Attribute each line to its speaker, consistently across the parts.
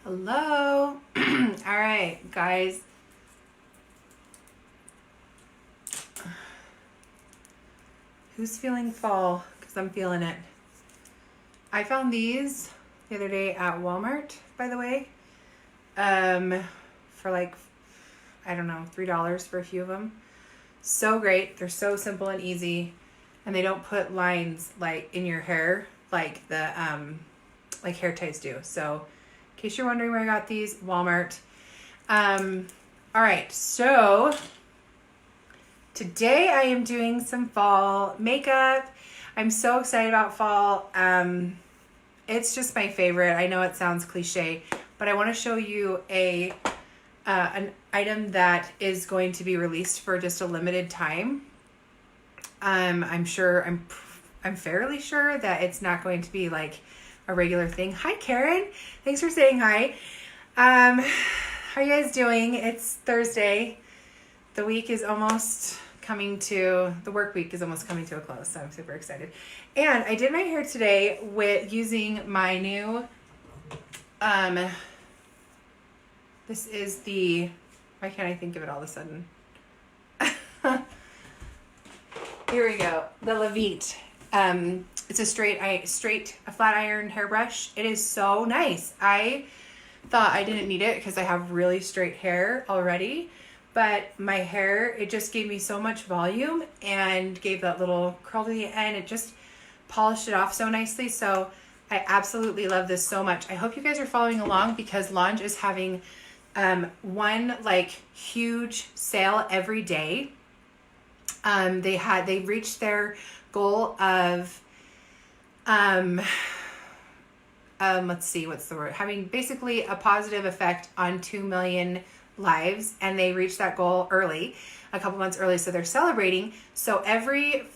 Speaker 1: Hello. All right, guys. Who's feeling fall? Because I'm feeling it. I found these the other day at Walmart, by the way, for like, I don't know, $3 for a few of them. So great. They're so simple and easy, and they don't put lines like in your hair like the like hair ties do. So in case you're wondering where I got these, Walmart. All right, so today I am doing some fall makeup. I'm so excited about fall. It's just my favorite. I know it sounds cliche, but I want to show you an item that is going to be released for just a limited time. I'm fairly sure that it's not going to be like a regular thing. Hi, Karen. Thanks for saying hi. How are you guys doing? It's Thursday. The work week is almost coming to a close, so I'm super excited. And I did my hair today with using my new, this is why can't I think of it all of a sudden? Here we go. The Levite. It's a flat iron hairbrush. It is so nice. I thought I didn't need it because I have really straight hair already, but my hair, it just gave me so much volume and gave that little curl to the end. It just polished it off so nicely. So I absolutely love this so much. I hope you guys are following along because Lange is having one like huge sale every day. They reached their goal of let's see, what's the word? Having basically a positive effect on 2 million lives, and they reached that goal a couple months early. So they're celebrating. So every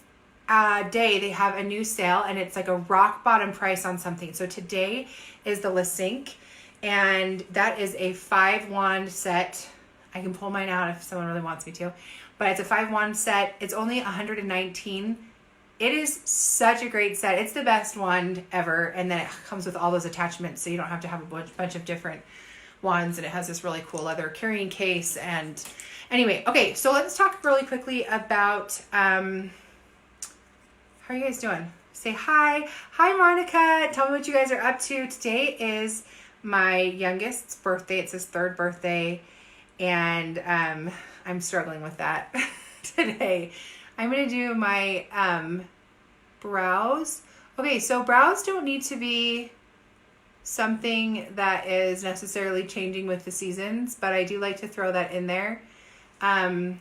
Speaker 1: day they have a new sale, and it's like a rock bottom price on something. So today is the Le Cinq, and that is a 5-wand set. I can pull mine out if someone really wants me to, but it's a 5-wand set. It's only $119. It is such a great set. It's the best wand ever, and then it comes with all those attachments, so you don't have to have a bunch of different wands, and it has this really cool leather carrying case. And anyway, okay, so let's talk really quickly about how are you guys doing? Say hi. Hi, Monica. Tell me what you guys are up to. Today is my youngest's birthday. It's his 3rd birthday, and I'm struggling with that today. I'm going to do my brows. Okay, so brows don't need to be something that is necessarily changing with the seasons, but I do like to throw that in there. And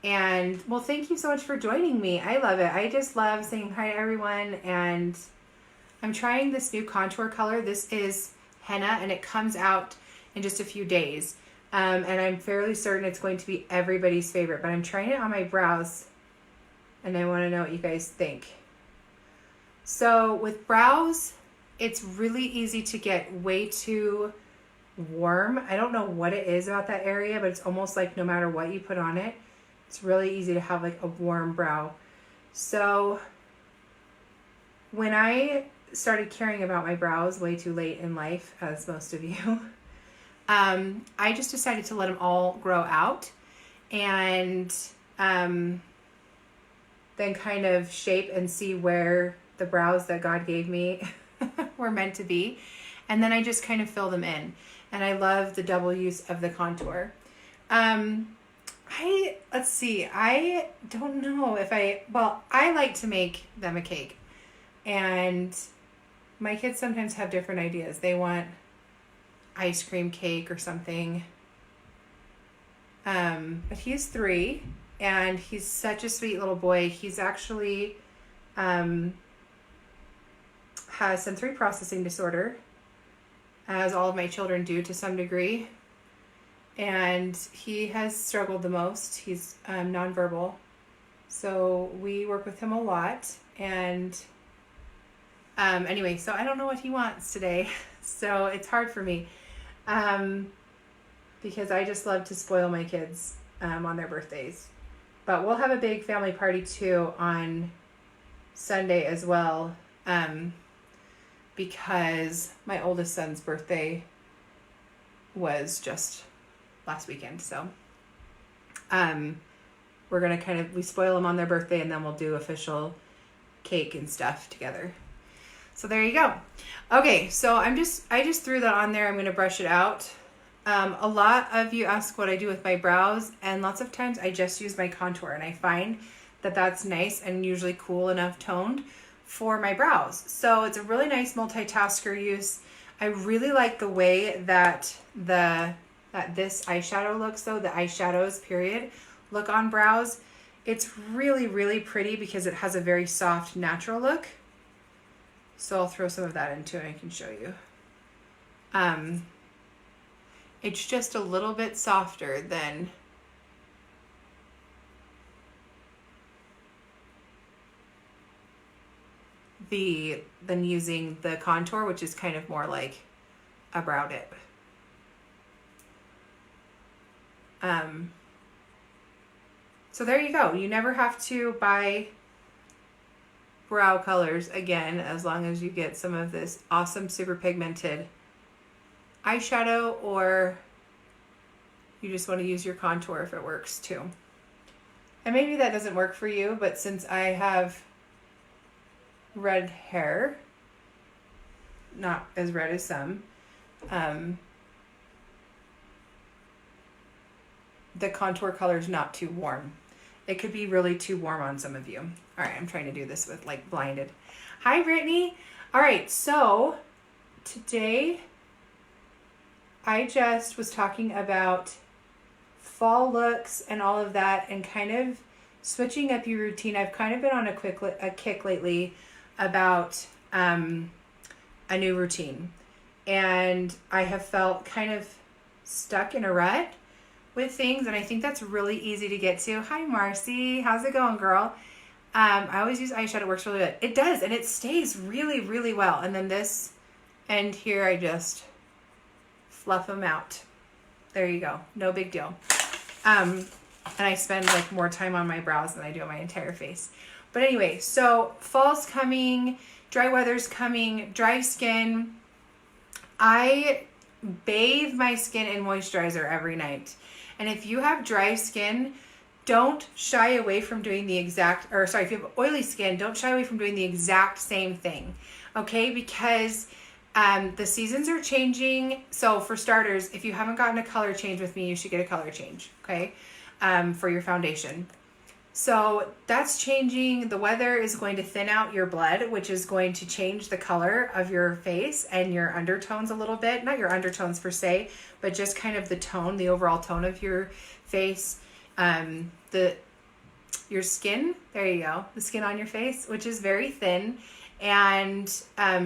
Speaker 1: well, thank you so much for joining me. I love it. I just love saying hi to everyone, and I'm trying this new contour color. This is henna, and it comes out in just a few days. And I'm fairly certain it's going to be everybody's favorite, but I'm trying it on my brows, and I want to know what you guys think. So with brows, it's really easy to get way too warm. I don't know what it is about that area, but it's almost like no matter what you put on it, it's really easy to have like a warm brow. So when I started caring about my brows way too late in life, as most of you, I just decided to let them all grow out and then kind of shape and see where the brows that God gave me were meant to be. And then I just kind of fill them in. And I love the double use of the contour. Let's see, I don't know if I like to make them a cake. And my kids sometimes have different ideas. They want ice cream cake or something. But he's 3 and he's such a sweet little boy. He's actually has sensory processing disorder, as all of my children do to some degree. And he has struggled the most. He's nonverbal. So we work with him a lot. And anyway, so I don't know what he wants today. So it's hard for me. Because I just love to spoil my kids on their birthdays. But we'll have a big family party too on Sunday as well. Because my oldest son's birthday was just last weekend. So we're going to we spoil them on their birthday, and then we'll do official cake and stuff together. So there you go. Okay, so I just threw that on there. I'm going to brush it out. A lot of you ask what I do with my brows, and lots of times I just use my contour, and I find that that's nice and usually cool enough toned for my brows. So it's a really nice multitasker use. I really like the way that this eyeshadow looks, though, the eyeshadows period look on brows. It's really, really pretty because it has a very soft, natural look. So I'll throw some of that into it and I can show you. It's just a little bit softer than using the contour, which is kind of more like a brow dip. So there you go. You never have to buy brow colors again, as long as you get some of this awesome super pigmented eyeshadow, or you just want to use your contour if it works too. And maybe that doesn't work for you, but since I have red hair, not as red as some, the contour color is not too warm. It could be really too warm on some of you. All right, I'm trying to do this with like blinded. Hi, Brittany. All right, so today I just was talking about fall looks and all of that, and kind of switching up your routine. I've kind of been on a kick lately about a new routine, and I have felt kind of stuck in a rut with things, and I think that's really easy to get to. Hi, Marcy. How's it going, girl? I always use eyeshadow. It works really good. It does, and it stays really, really well. And then this end here, I just fluff them out. There you go. No big deal. And I spend like more time on my brows than I do on my entire face. But anyway, so fall's coming, dry weather's coming, dry skin. I bathe my skin in moisturizer every night. And if you have dry skin, don't shy away from doing the exact, or sorry, if you have oily skin, don't shy away from doing the exact same thing. Okay? Because the seasons are changing. So for starters, if you haven't gotten a color change with me, you should get a color change. Okay? For your foundation. So that's changing. The weather is going to thin out your blood, which is going to change the color of your face and your undertones a little bit. Not your undertones per se, but just kind of the tone, the overall tone of your face. Your skin, there you go, the skin on your face, which is very thin and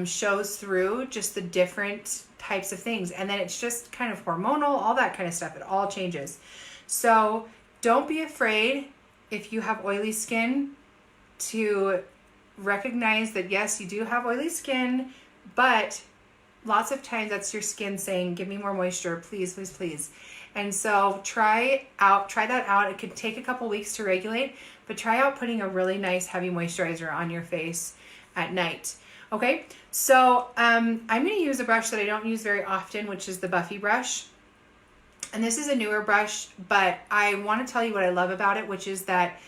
Speaker 1: shows through just the different types of things. And then it's just kind of hormonal, all that kind of stuff. It all changes. So don't be afraid if you have oily skin to recognize that, yes, you do have oily skin, but lots of times that's your skin saying, give me more moisture, please, please, please. And so try that out. It could take a couple weeks to regulate, but try out putting a really nice heavy moisturizer on your face at night. Okay, so I'm going to use a brush that I don't use very often, which is the Buffy brush. And this is a newer brush, but I want to tell you what I love about it, which is that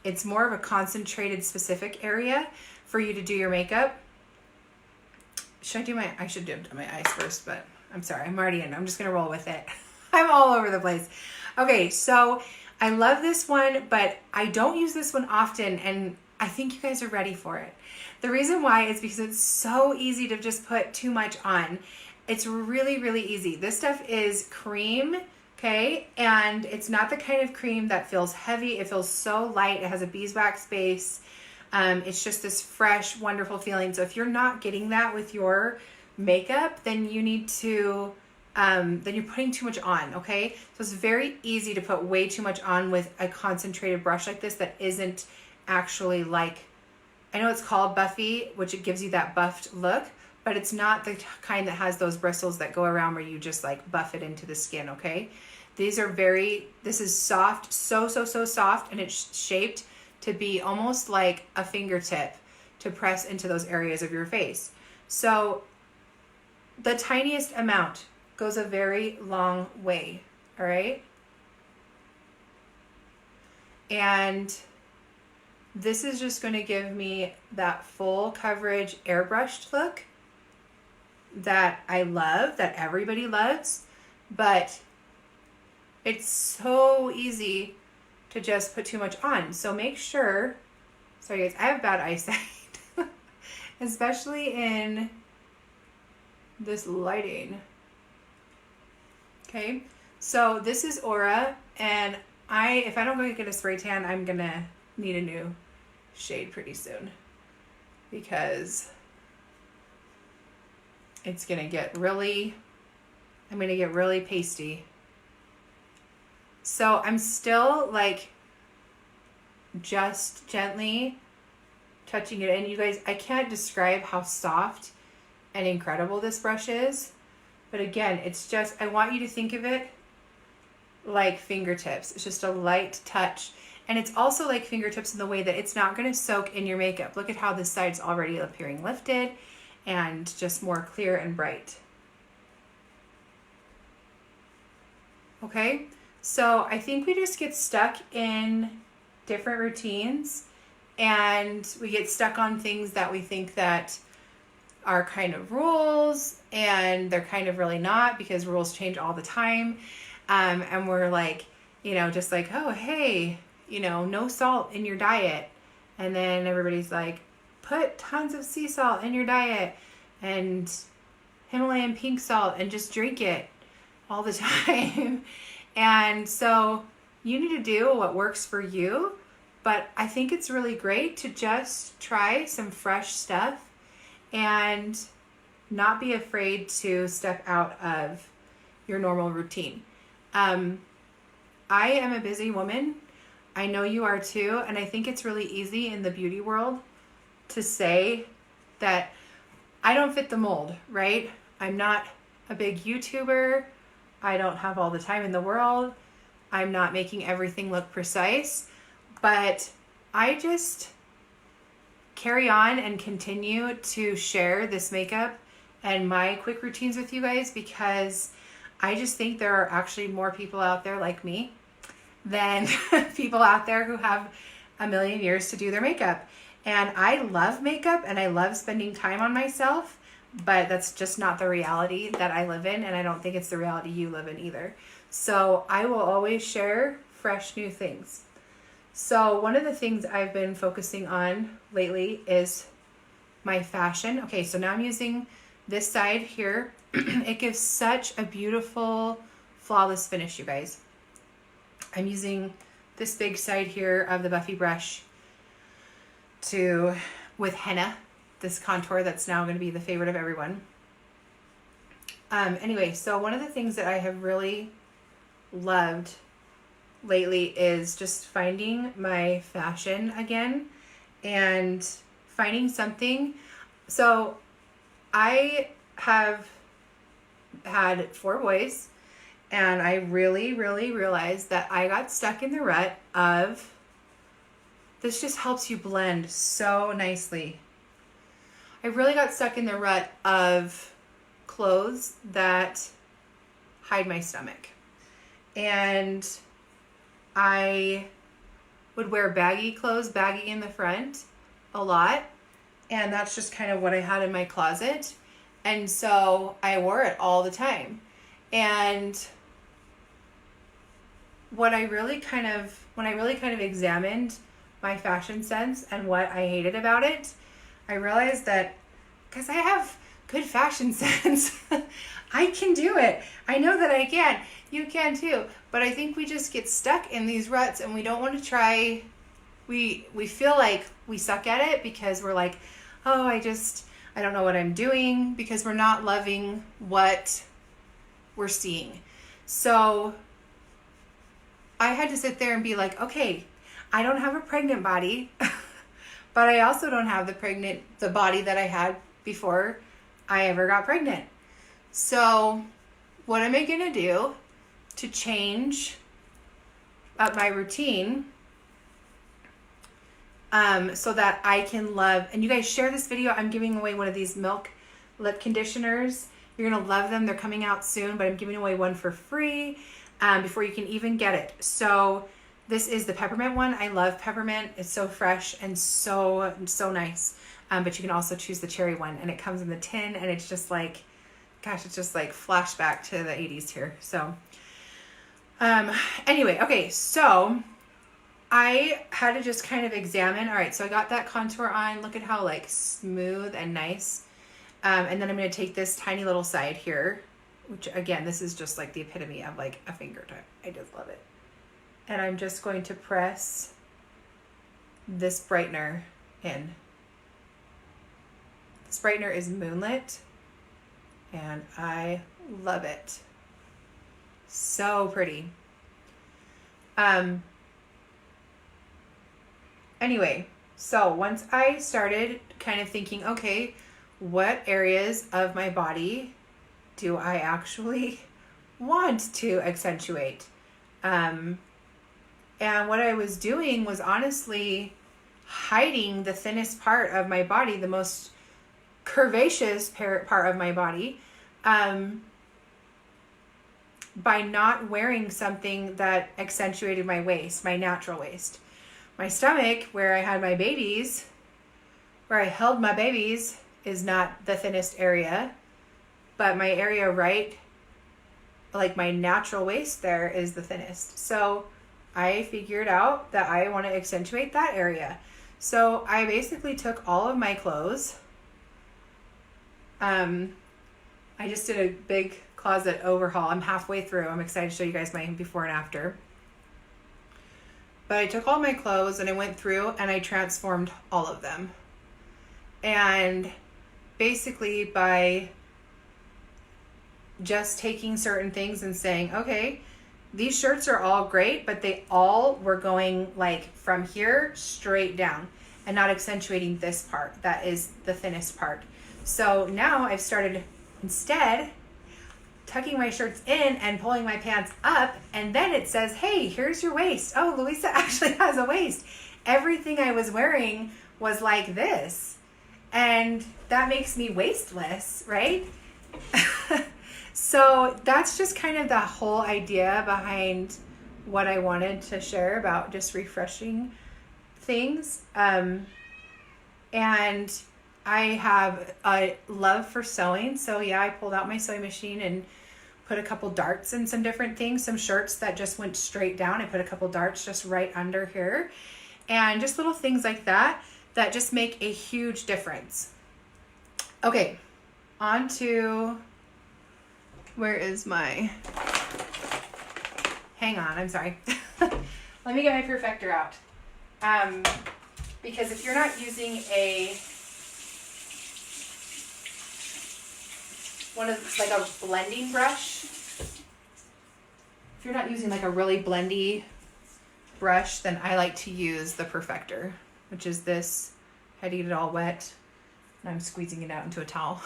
Speaker 1: it's more of a concentrated specific area for you to do your makeup. I should do my eyes first, but I'm sorry, I'm already in. I'm just going to roll with it. I'm all over the place. Okay, so I love this one, but I don't use this one often, and I think you guys are ready for it. The reason why is because it's so easy to just put too much on. It's really, really easy. This stuff is cream, okay? And it's not the kind of cream that feels heavy. It feels so light. It has a beeswax base. It's just this fresh, wonderful feeling. So if you're not getting that with your makeup, then you need to, then you're putting too much on, okay? So it's very easy to put way too much on with a concentrated brush like this that isn't actually like, I know it's called Buffy, which it gives you that buffed look, but it's not the kind that has those bristles that go around where you just like buff it into the skin, okay? This is soft, so soft, and it's shaped to be almost like a fingertip to press into those areas of your face. So the tiniest amount goes a very long way, all right? And this is just going to give me that full coverage airbrushed look that I love, that everybody loves, but it's so easy to just put too much on. So make sure, sorry guys, I have bad eyesight, especially in this lighting. Okay, so this is Aura, and if I don't go get a spray tan, I'm gonna need a new shade pretty soon because it's gonna get really, I'm gonna get really pasty. So I'm still like just gently touching it in. You guys, I can't describe how soft and incredible this brush is. But again, it's just, I want you to think of it like fingertips. It's just a light touch. And it's also like fingertips in the way that it's not going to soak in your makeup. Look at how this side's already appearing lifted and just more clear and bright. Okay, so I think we just get stuck in different routines and we get stuck on things that we think that are kind of rules, and they're kind of really not, because rules change all the time. And we're like, you know, just like, oh, hey, you know, no salt in your diet. And then everybody's like, put tons of sea salt in your diet and Himalayan pink salt and just drink it all the time. And so you need to do what works for you. But I think it's really great to just try some fresh stuff and not be afraid to step out of your normal routine. I am a busy woman. I know you are too. And I think it's really easy in the beauty world to say that I don't fit the mold, right? I'm not a big YouTuber. I don't have all the time in the world. I'm not making everything look precise. But I just carry on and continue to share this makeup and my quick routines with you guys, because I just think there are actually more people out there like me than people out there who have a million years to do their makeup. And I love makeup and I love spending time on myself, but that's just not the reality that I live in, and I don't think it's the reality you live in either. So I will always share fresh new things. So one of the things I've been focusing on lately is my fashion. Okay, so now I'm using this side here. It gives such a beautiful, flawless finish, you guys. I'm using this big side here of the Buffy brush with henna, this contour that's now going to be the favorite of everyone. Anyway, so one of the things that I have really loved lately is just finding my fashion again and finding something. So I have had 4 boys, and I really, really realized that I got stuck in the rut of this just helps you blend so nicely. I really got stuck in the rut of clothes that hide my stomach. And I would wear baggy clothes, baggy in the front a lot. And that's just kind of what I had in my closet. And so I wore it all the time. And when I really kind of examined my fashion sense and what I hated about it, I realized that because I have good fashion sense, I can do it. I know that I can. You can too. But I think we just get stuck in these ruts and we don't want to try. We feel like we suck at it because we're like, oh, I don't know what I'm doing, because we're not loving what we're seeing. So I had to sit there and be like, okay, I don't have a pregnant body, but I also don't have the body that I had before I ever got pregnant. So what am I going to do to change up my routine so that I can love, and you guys share this video. I'm giving away one of these milk lip conditioners, You're going to love them. They're coming out soon, but I'm giving away one for free before you can even get it. So this is the peppermint one. I love peppermint. It's so fresh and so nice. But you can also choose the cherry one, and it comes in the tin, and it's just like, gosh, it's just like flashback to the 80s here. So anyway, okay, so I had to just kind of examine. All right, so I got that contour on. Look at how like smooth and nice. And then I'm going to take this tiny little side here, which again, this is just like the epitome of like a fingertip. I just love it. And I'm just going to press this brightener in. This brightener is Moonlit, and I love it. So pretty. Anyway, so once I started kind of thinking, okay, what areas of my body do I actually want to accentuate? And what I was doing was honestly hiding the thinnest part of my body, the most curvaceous part of my body, by not wearing something that accentuated my waist, my natural waist. My stomach, where I had my babies, where I held my babies, is not the thinnest area, but my area right, like my natural waist there, is the thinnest. So I figured out that I want to accentuate that area. So I basically took all of my clothes. I just did a big closet overhaul. I'm halfway through. I'm excited to show you guys my before and after. But I took all my clothes and I went through and I transformed all of them. And basically by just taking certain things and saying, okay, these shirts are all great, but they all were going like from here straight down and not accentuating this part. That is the thinnest part. So now I've started instead tucking my shirts in and pulling my pants up, and then it says, hey, here's your waist. Oh, Louisa actually has a waist. Everything I was wearing was like this, and that makes me waistless, right? So that's just kind of the whole idea behind what I wanted to share about just refreshing things. And I have a love for sewing. So yeah, I pulled out my sewing machine and put a couple darts in some different things, some shirts that just went straight down. I put a couple darts just right under here, and just little things like that that just make a huge difference. Okay, on to, where is my, hang on, I'm sorry. Let me get my perfector out. Because if you're not using like a blending brush, if you're not using like a really blendy brush, then I like to use the perfector, which is this. I had to get it all wet, and I'm squeezing it out into a towel.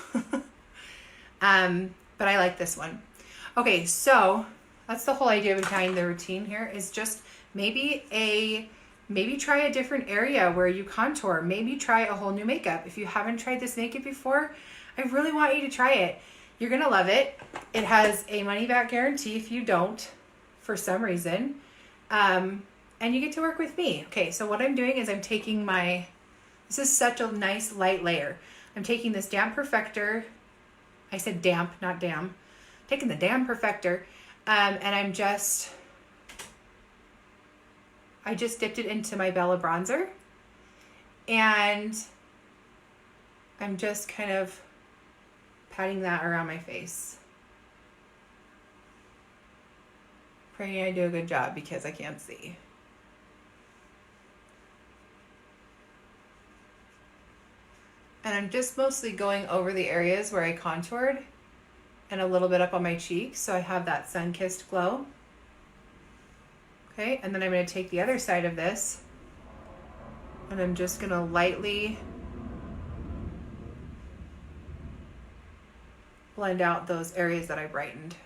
Speaker 1: But I like this one. Okay, so that's the whole idea behind the routine here, is just maybe try a different area where you contour. Maybe try a whole new makeup. If you haven't tried this makeup before, I really want you to try it. You're going to love it. It has a money back guarantee if you don't, for some reason. And you get to work with me. Okay, so what I'm doing is I'm taking this is such a nice light layer. I'm taking this damp perfector. I said damp, not dam. Taking the damp perfector. And I just dipped it into my Bella bronzer. And I'm just kind of patting that around my face. Praying I do a good job because I can't see. And I'm just mostly going over the areas where I contoured and a little bit up on my cheeks, so I have that sun-kissed glow. Okay, and then I'm going to take the other side of this and I'm just going to lightly blend out those areas that I brightened.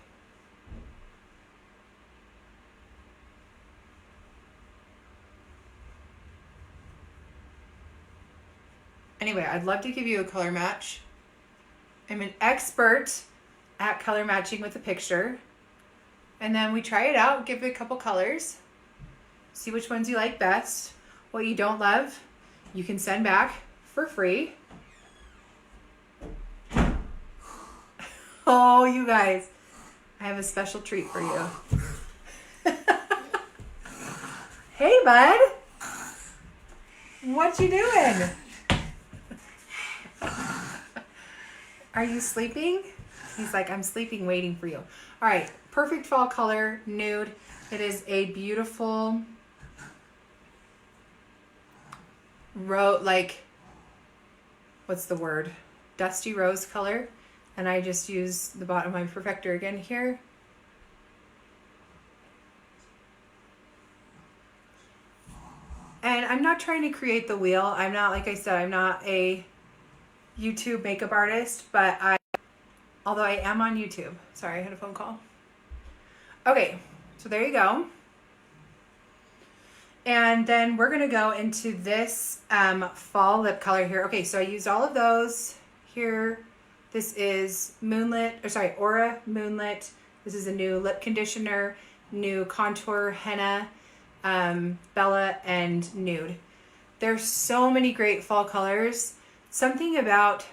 Speaker 1: Anyway, I'd love to give you a color match. I'm an expert at color matching with the picture. And then we try it out, give it a couple colors, see which ones you like best. What you don't love, you can send back for free. Oh, you guys, I have a special treat for you. Hey, bud. What you doing? Are you sleeping? He's like, I'm sleeping waiting for you. All right, perfect fall color, nude. It is a beautiful what's the word? Dusty rose color. And I just use the bottom of my perfector again here. And I'm not trying to create the wheel. I'm not, like I said, I'm not a YouTube makeup artist, but although I am on YouTube. Sorry, I had a phone call. Okay, so there you go. And then we're gonna go into this fall lip color here. Okay, so I used all of those here. This is Aura Moonlit. This is a new lip conditioner, new contour, henna, Bella, and nude. There's so many great fall colors. Something about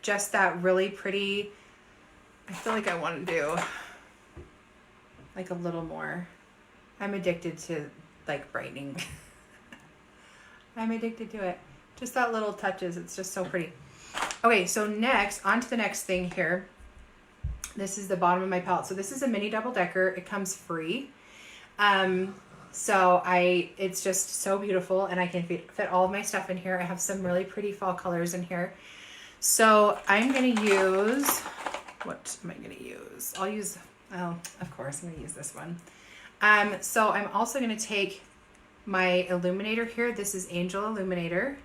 Speaker 1: just that really pretty, I feel like I want to do like a little more. I'm addicted to like brightening. I'm addicted to it. Just that little touches. It's just so pretty. Okay, so next, on to the next thing here. This is the bottom of my palette. So this is a mini double decker. It comes free. It's just so beautiful, and I can fit all of my stuff in here. I have some really pretty fall colors in here. So I'm going to use, what am I going to use? Of course, I'm going to use this one. So I'm also going to take my illuminator here. This is Angel Illuminator.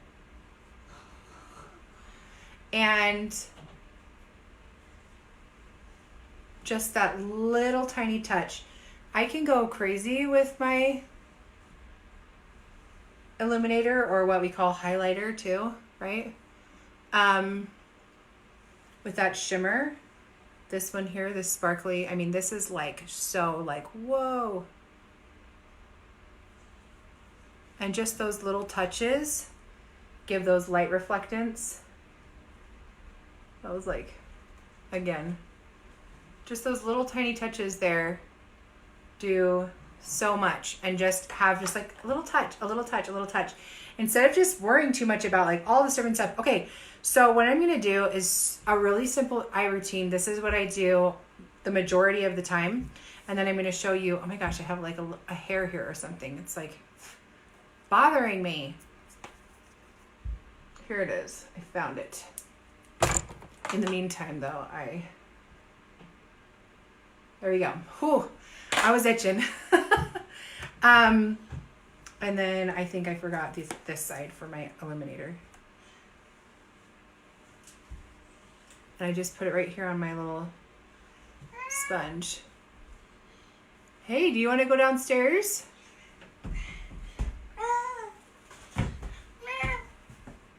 Speaker 1: And just that little tiny touch. I can go crazy with my illuminator, or what we call highlighter too, right? With that shimmer. This one here, this sparkly, I mean, this is like so like, whoa. And just those little touches give those light reflectance. That was like, again, just those little tiny touches there do so much, and just have just like a little touch, a little touch, a little touch, instead of just worrying too much about like all this different stuff. Okay, so what I'm going to do is a really simple eye routine. This is what I do the majority of the time. And then I'm going to show you, oh my gosh, I have like a hair here or something. It's like bothering me. Here it is. I found it. In the meantime, though, there we go. Whew, I was itching. And then I think I forgot this side for my illuminator. And I just put it right here on my little sponge. Hey, do you want to go downstairs?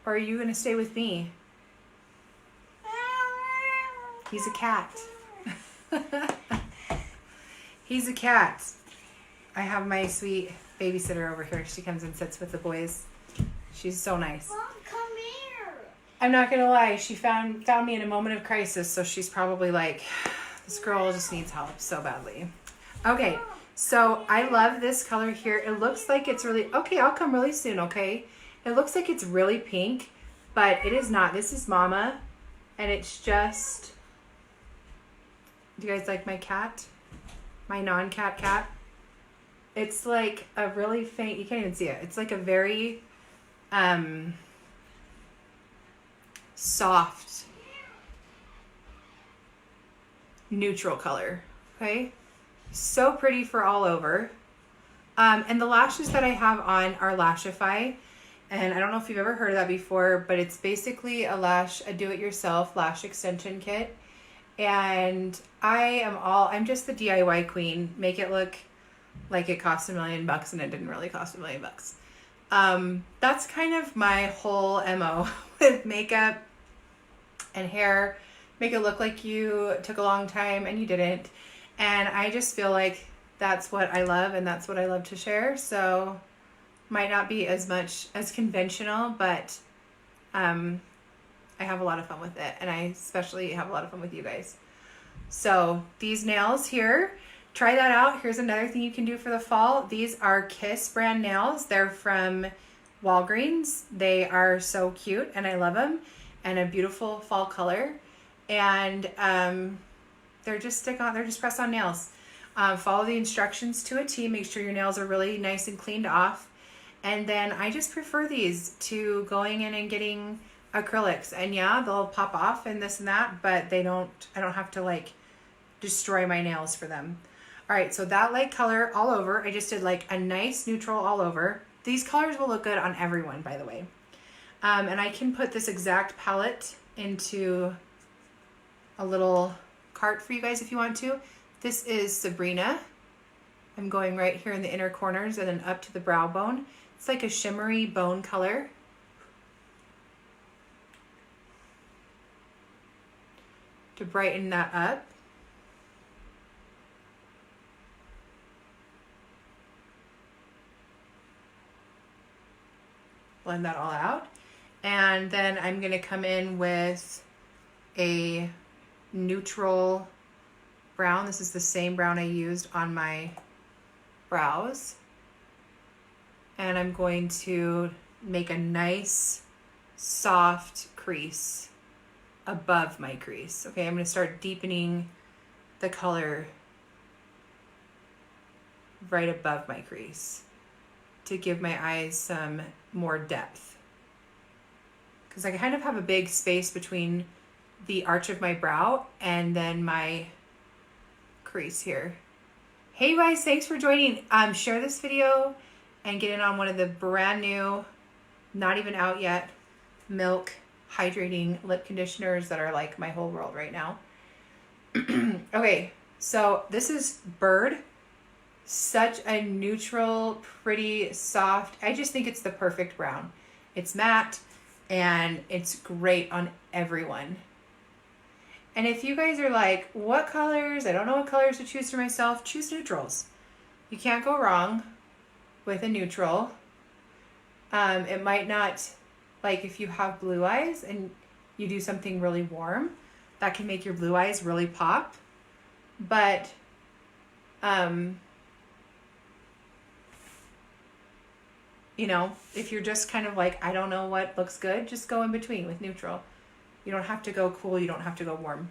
Speaker 1: Or are you going to stay with me? He's a cat. He's a cat. I have my sweet babysitter over here. She comes and sits with the boys. She's so nice.
Speaker 2: Mom, come here.
Speaker 1: I'm not going to lie. She found me in a moment of crisis, so she's probably like, this girl just needs help so badly. Okay, so I love this color here. It looks like it's really, okay, I'll come really soon, okay? It looks like it's really pink, but it is not. This is Mama, and it's just, do you guys like my cat? My non-cat cat? It's like a really faint, you can't even see it. It's like a very soft, neutral color, okay? So pretty for all over. And the lashes that I have on are Lashify. And I don't know if you've ever heard of that before, but it's basically a do-it-yourself lash extension kit. And I'm just the DIY queen. Make it look like it cost $1 million and it didn't really cost $1 million. That's kind of my whole MO with makeup and hair. make it look like you took a long time and you didn't. And I just feel like that's what I love and that's what I love to share. So might not be as much as conventional, but I have a lot of fun with it. And I especially have a lot of fun with you guys. So these nails here, try that out. Here's another thing you can do for the fall. These are Kiss brand nails. They're from Walgreens. They are so cute and I love them, and a beautiful fall color. And they're just press on nails. Follow the instructions to a T. Make sure your nails are really nice and cleaned off. And then I just prefer these to going in and getting acrylics. And yeah, they'll pop off and this and that, but I don't have to like destroy my nails for them. All right, so that light color all over. I just did like a nice neutral all over. These colors will look good on everyone, by the way. And I can put this exact palette into a little cart for you guys if you want to. This is Sabrina. I'm going right here in the inner corners and then up to the brow bone. It's like a shimmery bone color. To brighten that up. Blend that all out. And then I'm going to come in with a neutral brown. This is the same brown I used on my brows. And I'm going to make a nice soft crease above my crease. Okay, I'm going to start deepening the color right above my crease to give my eyes some more depth. Because I kind of have a big space between the arch of my brow and then my crease here. Hey you guys, thanks for joining. Share this video and get in on one of the brand new, not even out yet, Milk hydrating lip conditioners that are like my whole world right now. Okay, so this is Bird. Such a neutral, pretty, soft. I just think it's the perfect brown. It's matte and it's great on everyone. And if you guys are like, what colors? I don't know what colors to choose for myself. Choose neutrals. You can't go wrong with a neutral. It might not, like if you have blue eyes and you do something really warm, that can make your blue eyes really pop. But you know, if you're just kind of like, I don't know what looks good, just go in between with neutral. You don't have to go cool. You don't have to go warm.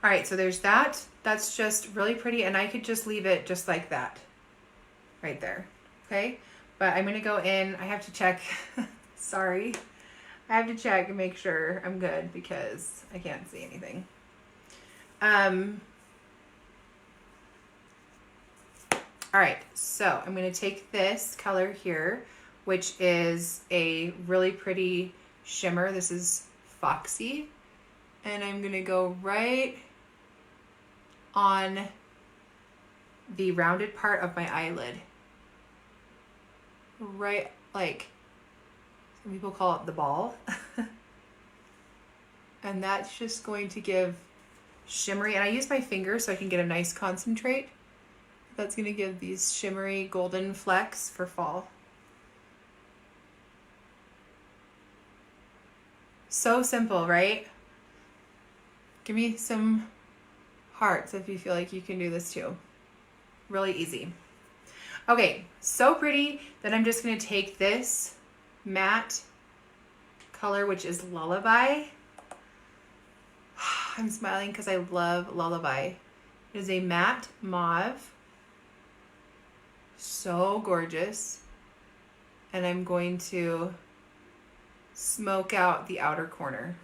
Speaker 1: All right, so there's that. That's just really pretty, and I could just leave it just like that right there, okay? But I'm going to go in. I have to check. Sorry. I have to check and make sure I'm good because I can't see anything. All right, so I'm going to take this color here, which is a really pretty shimmer. This is Foxy. And I'm going to go right on the rounded part of my eyelid. Right, like, some people call it the ball. And that's just going to give shimmery, and I use my finger so I can get a nice concentrate. That's going to give these shimmery golden flecks for fall. So simple, right? Give me some hearts if you feel like you can do this too. Really easy. Okay, so pretty that I'm just going to take this matte color, which is Lullaby. I'm smiling because I love Lullaby. It is a matte mauve. So gorgeous. And I'm going to smoke out the outer corner.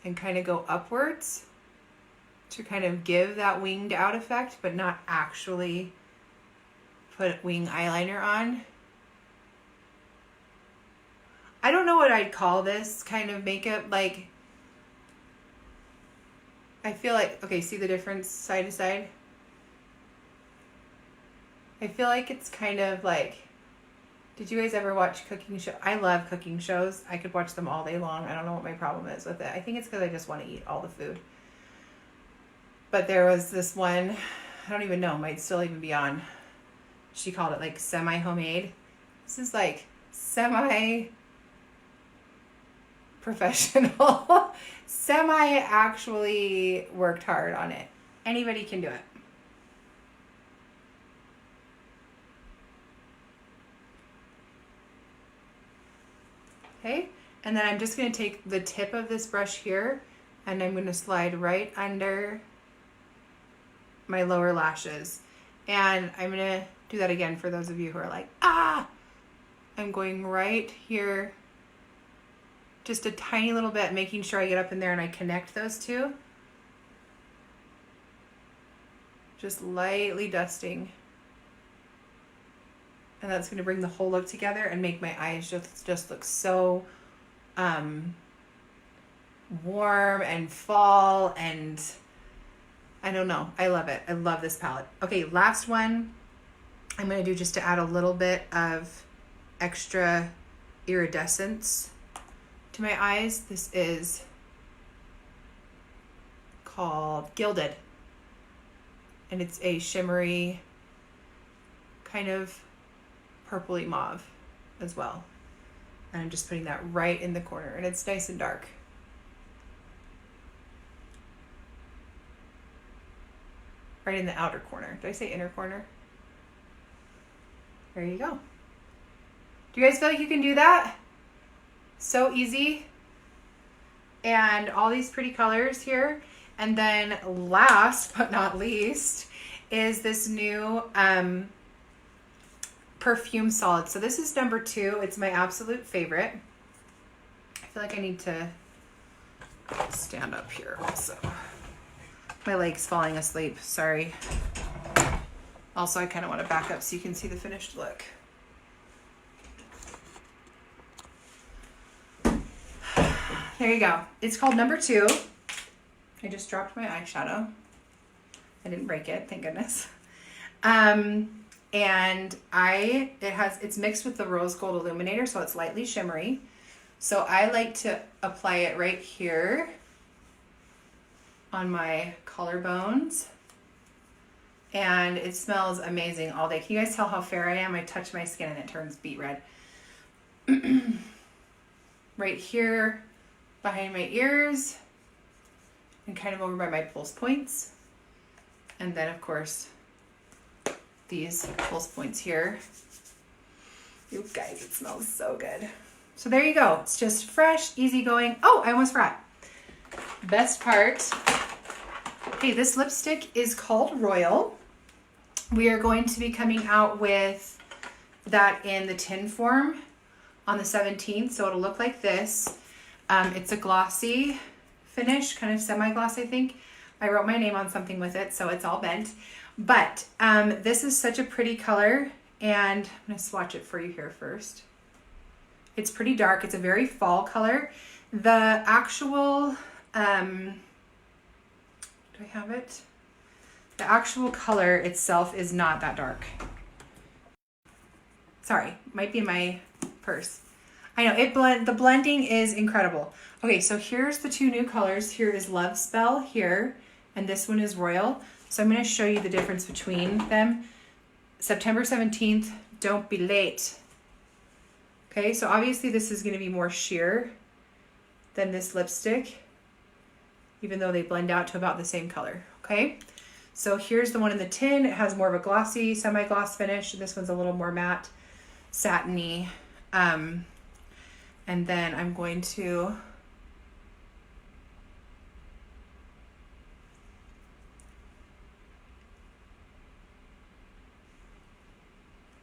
Speaker 1: And kind of go upwards to kind of give that winged out effect, but not actually put wing eyeliner on. I don't know what I'd call this kind of makeup. Like, I feel like, okay, see the difference side to side? I feel like it's kind of like Did you guys ever watch cooking show? I love cooking shows. I could watch them all day long. I don't know what my problem is with it. I think it's because I just want to eat all the food. But there was this one, I don't even know, might still even be on. She called it like semi-homemade. This is like semi-professional. Semi-actually worked hard on it. Anybody can do it. Okay, and then I'm just going to take the tip of this brush here and I'm going to slide right under my lower lashes. And I'm going to do that again for those of you who are like, ah! I'm going right here, just a tiny little bit, making sure I get up in there and I connect those two. Just lightly dusting. And that's going to bring the whole look together and make my eyes just look so warm and fall, and I don't know. I love it. I love this palette. Okay, last one I'm going to do just to add a little bit of extra iridescence to my eyes. This is called Gilded, and it's a shimmery kind of purpley mauve as well. And I'm just putting that right in the corner, and it's nice and dark. Right in the outer corner. Did I say inner corner? There you go. Do you guys feel like you can do that? So easy. And all these pretty colors here. And then last but not least is this new perfume solid. So this is number 2. It's my absolute favorite. I feel like I need to stand up here also. My leg's falling asleep, sorry. Also, I kind of want to back up so you can see the finished look. There you go. It's called number 2. I just dropped my eyeshadow. I didn't break it, thank goodness. And it's mixed with the rose gold illuminator, so it's lightly shimmery. So I like to apply it right here on my collarbones, and it smells amazing all day. Can you guys tell how fair I am? I touch my skin and it turns beet red. Right here behind my ears and kind of over by my pulse points, and then of course these pulse points here. You guys, it smells so good. So there you go. It's just fresh, easygoing. Oh, I almost forgot. Best part. Okay, this lipstick is called Royal. We are going to be coming out with that in the tin form on the 17th, so it'll look like this. It's a glossy finish, kind of semi-gloss, I think. I wrote my name on something with it, so it's all bent. But this is such a pretty color, and I'm going to swatch it for you here first. It's pretty dark. It's a very fall color. The actual, do I have it? The actual color itself is not that dark. Sorry, might be in my purse. I know, the blending is incredible. Okay, so here's the 2 new colors. Here is Love Spell here, and this one is Royal. So I'm going to show you the difference between them. September 17th, don't be late. Okay, so obviously this is going to be more sheer than this lipstick, even though they blend out to about the same color. Okay, so here's the one in the tin. It has more of a glossy, semi-gloss finish. This one's a little more matte, satiny. And then I'm going to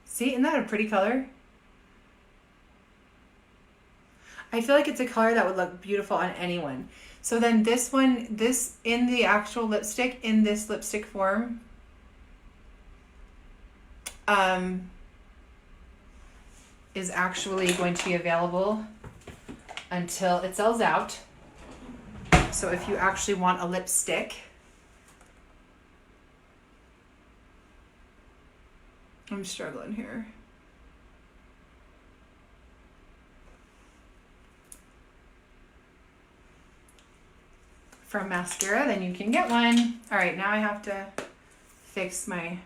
Speaker 1: see, isn't that a pretty color? I feel like it's a color that would look beautiful on anyone. So then this one, this in the actual lipstick, in this lipstick form, is actually going to be available until it sells out. So if you actually want a lipstick, I'm struggling here. from mascara, then you can get one. All right, now I have to fix my...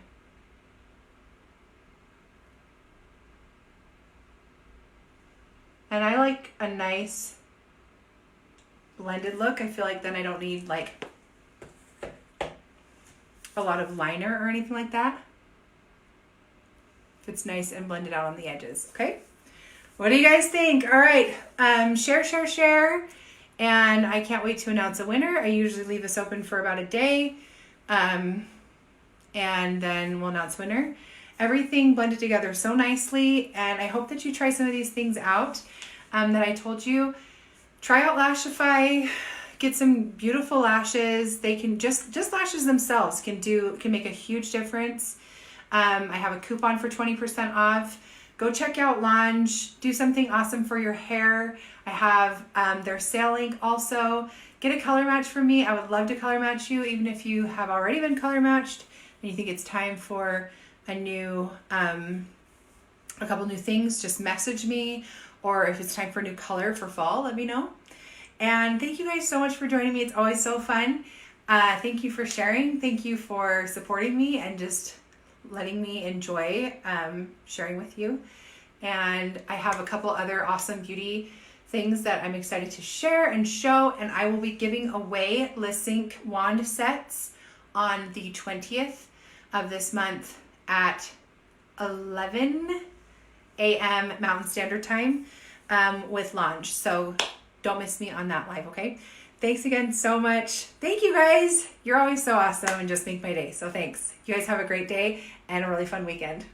Speaker 1: And I like a nice blended look. I feel like then I don't need like a lot of liner or anything like that. If it's nice and blended out on the edges, okay? What do you guys think? All right, share. And I can't wait to announce a winner. I usually leave this open for about a day. And then we'll announce winner. Everything blended together so nicely. And I hope that you try some of these things out that I told you. Try out Lashify. Get some beautiful lashes. They can just lashes themselves can make a huge difference. I have a coupon for 20% off. Go check out Lange. Do something awesome for your hair. I have their sale link also. Get a color match from me. I would love to color match you, even if you have already been color matched and you think it's time for a new, a couple new things. Just message me, or if it's time for a new color for fall, let me know. And thank you guys so much for joining me. It's always so fun. Thank you for sharing. Thank you for supporting me and just letting me enjoy sharing with you. And I have a couple other awesome beauty things that I'm excited to share and show. And I will be giving away Lip Sync wand sets on the 20th of this month at 11 a.m. Mountain Standard Time with Lange. So don't miss me on that live, okay? Thanks again so much. Thank you guys. You're always so awesome and just make my day. So thanks. You guys have a great day and a really fun weekend.